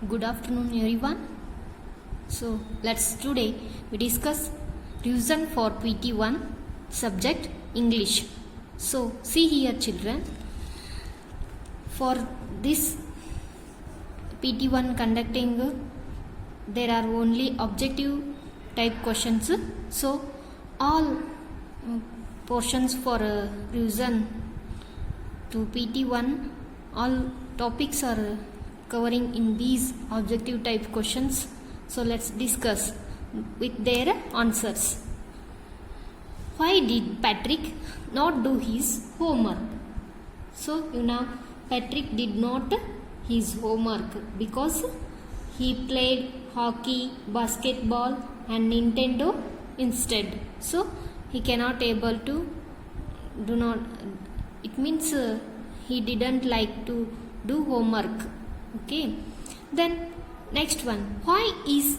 Good afternoon everyone. So today we discuss revision for PT1 subject English. So see here children, for this PT1 conducting there are only objective type questions. So all portions for revision to PT1, all topics are covering in these objective type questions. So let's discuss with their answers. Why did Patrick not do his homework? So Patrick did not his homework because he played hockey, basketball and Nintendo instead. So he cannot able to do not, it means he didn't like to do homework. Okay, then next one, why is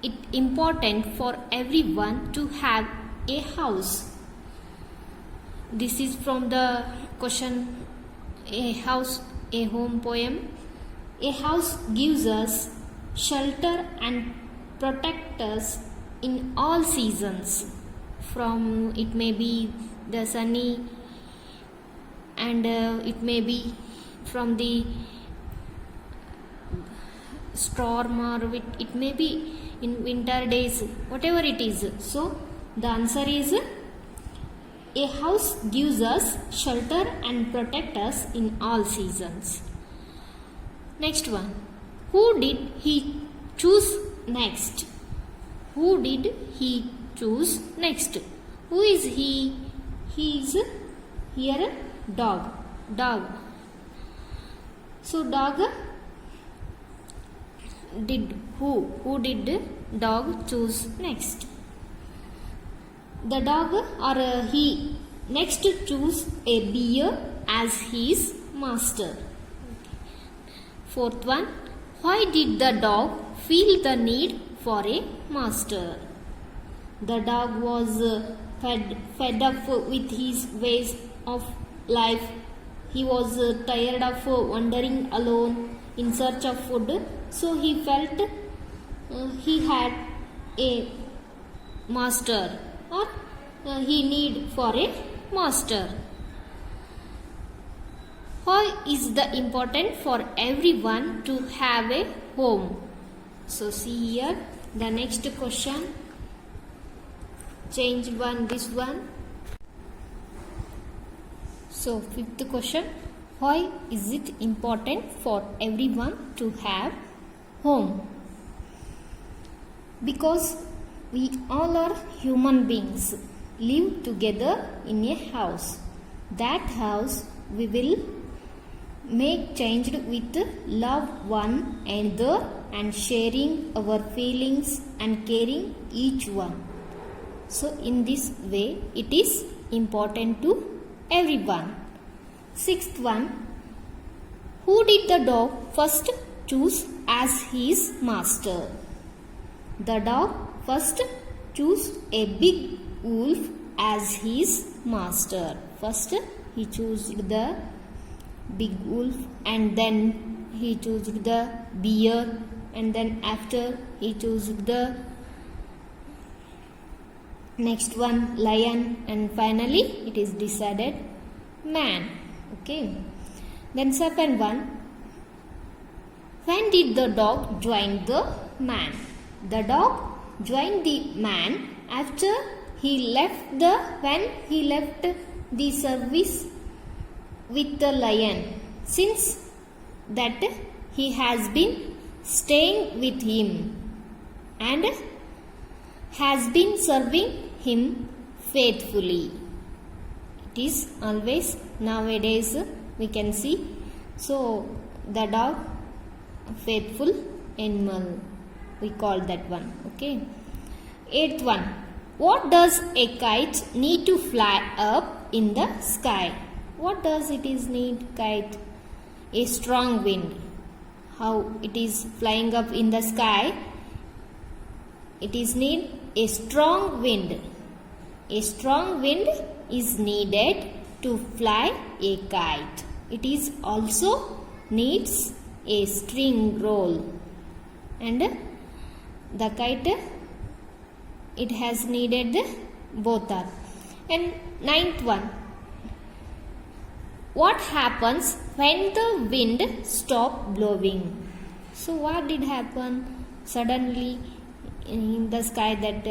it important for everyone to have a house? This is from the question a house, a home poem. A house gives us shelter and protect us in all seasons. From it may be the sunny and it may be from the storm, or it may be in winter days, whatever it is. So the answer is a house gives us shelter and protect us in all seasons. Next one, who did he choose next? Who did he choose next? Who is he? He is here a dog. So dog did who did dog choose next? The dog or he next choose a bear as his master. Fourth one, why did the dog feel the need for a master? The dog was fed up with his ways of life. He was tired of wandering alone in search of food. So he felt he had a master, or he need for a master. Why is the important for everyone to have a home? So see here the next question. Change this one. So fifth question, why is it important for everyone to have home? Because we all are human beings, live together in a house. That house we will make changed with love one another and sharing our feelings and caring each one. So in this way it is important to everyone. Sixth one, who did the dog first choose as his master? The dog first chose a big wolf as his master. First he chose the big wolf and then he chose the bear and then after he chose the next one lion and finally it is decided man. Okay, then second one, when did the dog join the man? The dog joined the man after he left the service with the lion. Since that he has been staying with him and has been serving him faithfully. It is always nowadays we can see. So the dog, faithful animal, we call that one. Okay. Eighth one, what does a kite need to fly up in the sky? What does it is need kite? A strong wind. How it is flying up in the sky? It is need a strong wind. A strong wind is needed to fly a kite. It is also needs a string roll, and the kite it has needed both are. And ninth one, what happens when the wind stop blowing? So what did happen suddenly in the sky, that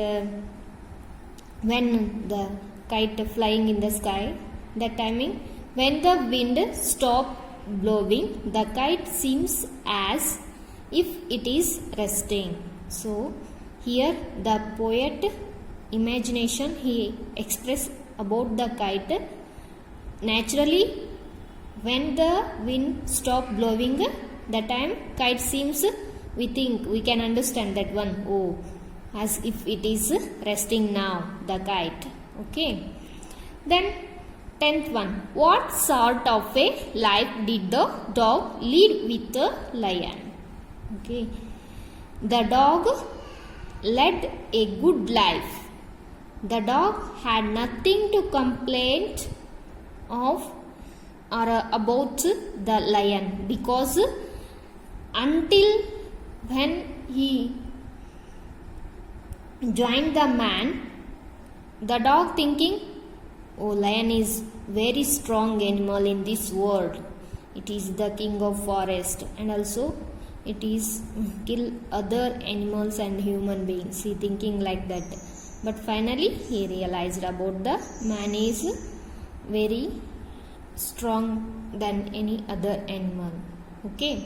when the kite flying in the sky, that timing when the wind stop blowing, the kite seems as if it is resting. So here the poet imagination he expressed about the kite. Naturally, when the wind stop blowing, the time kite seems, we think we can understand that one, oh, as if it is resting now, the kite. Okay. Then 10th one, what sort of a life did the dog lead with the lion? Okay, the dog led a good life. The dog had nothing to complain of or about the lion, because until when he joined the man, the dog thinking, oh, lion is very strong animal in this world, it is the king of forest, and also it is kill other animals and human beings, he thinking like that. But finally he realized about the man is very strong than any other animal. Okay.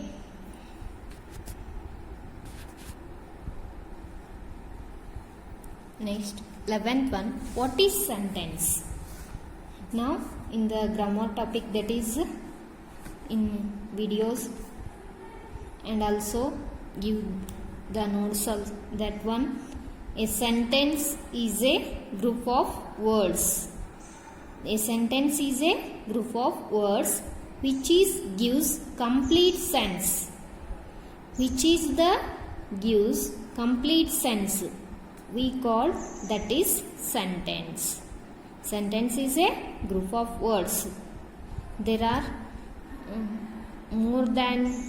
Next, 11th one, what is sentence? Now in the grammar topic, that is in videos, and also give the notes of that one. A sentence is a group of words. A sentence is a group of words which is gives complete sense. Which is the gives complete sense, we call that is sentence. Sentence is a group of words. There are more than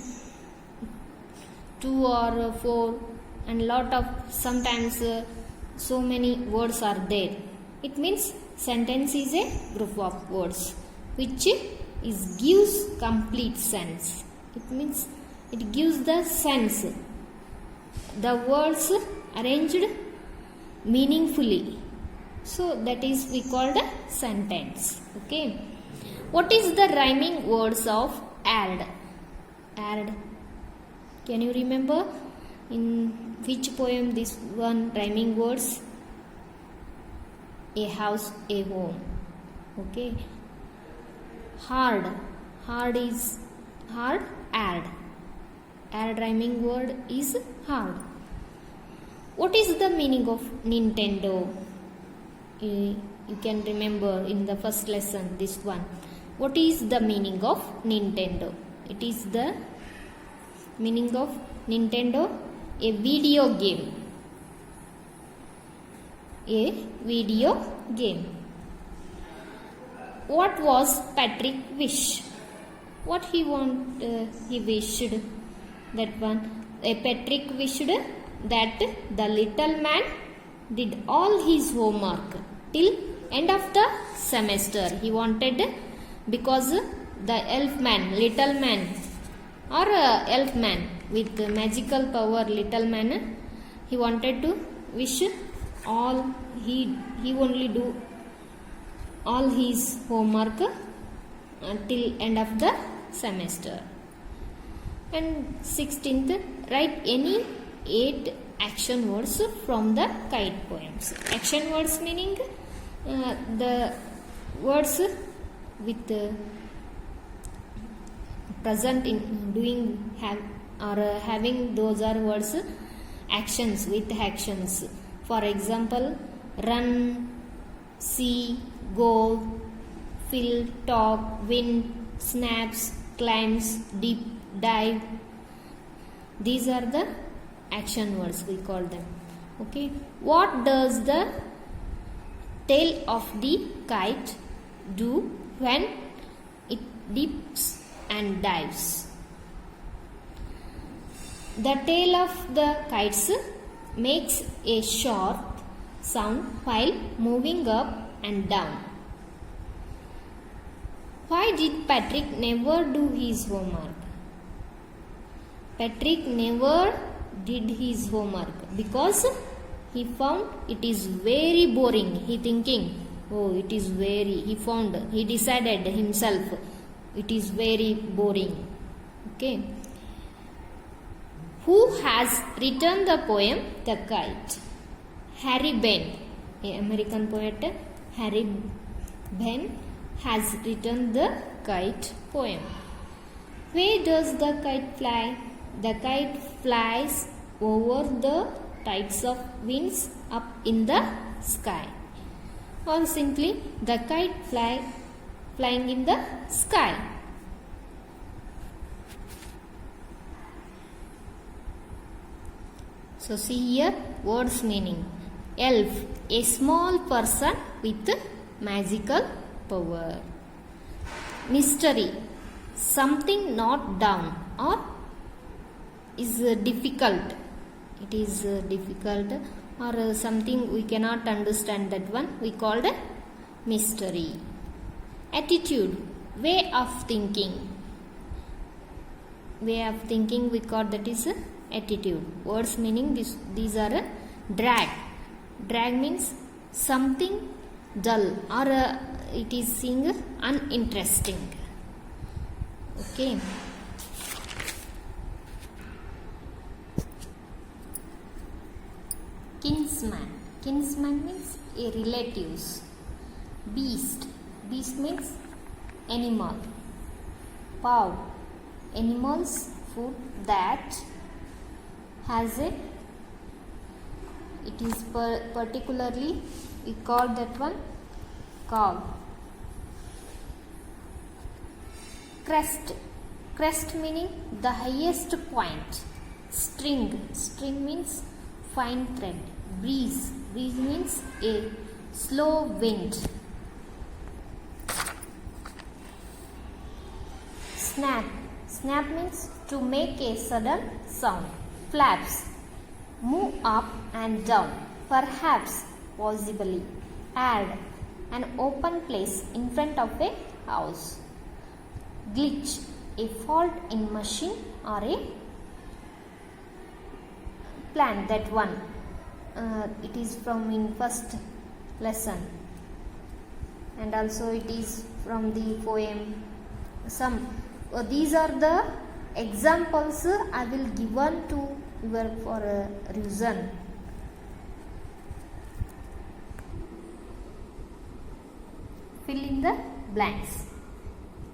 2 or 4 and lot of sometimes so many words are there. It means sentence is a group of words which is gives complete sense. It means it gives the sense. The words arranged meaningfully. So that is we called a sentence. Okay. What is the rhyming words of add? Add. Can you remember in which poem this one rhyming words? A house, a home. Okay. Hard. Hard is hard. Add. Add rhyming word is hard. What is the meaning of Nintendo? You can remember in the first lesson this one. What is the meaning of Nintendo? It is the meaning of Nintendo, a video game. A video game. What was Patrick wish? What he wished, that one. A Patrick wished that the little man did all his homework till end of the semester. He wanted, because the elf man, little man, or elf man with magical power, little man, he wanted to wish all, he only do all his homework until end of the semester. And 16th, write any 8 action words from the kite poems. Action words meaning the words with present in doing have or having, those are words actions, with actions. For example, run, see, go, fill, talk, win, snaps, climbs, dip, dive. These are the action words, we call them. Okay. What does the tail of the kite do when it dips and dives? The tail of the kites makes a sharp sound while moving up and down. Why did Patrick never do his homework? Patrick never did his homework because he found it is very boring. He thinking, oh, it is very, he decided himself, it is very boring. Okay. Who has written the poem The Kite? Harry Benn, an American poet. Harry Benn has written the Kite poem. Where does the kite fly? The kite flies over the tides of winds up in the sky. Or simply, the kite flying in the sky. So see here words meaning. Elf, a small person with magical power. Mystery, something not done or is difficult. It is difficult or something we cannot understand, that one we called a mystery. Attitude, way of thinking. Way of thinking we call that is attitude. Words meaning these are a drag. Drag means something dull or it is seeing uninteresting. Okay. Kinsman. Kinsman means a relatives. Beast. Beast means animal. Paw. Animal's foot that has a, it is particularly we call that one cow. Crest. Crest meaning the highest point. String. String means fine thread. Breeze. Breeze means a slow wind. Snap. Snap means to make a sudden sound. Flaps, move up and down, perhaps, possibly. Add, an open place in front of a house. Glitch, a fault in machine or a plant, that one. It is from in first lesson, and also it is from the poem. Some these are the examples I will given to your for a reason. Fill in the blanks.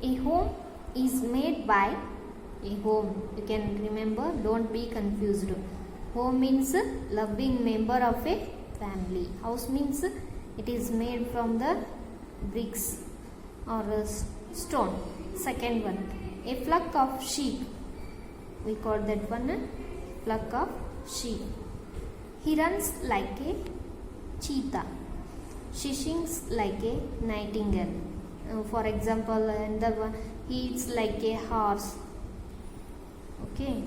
A home is made by a home. You can remember, don't be confused. Home means loving member of a family. House means it is made from the bricks or stone. Second one, a flock of sheep. We call that one a flock of sheep. He runs like a cheetah. She sings like a nightingale. For example, another one, he eats like a horse. Okay.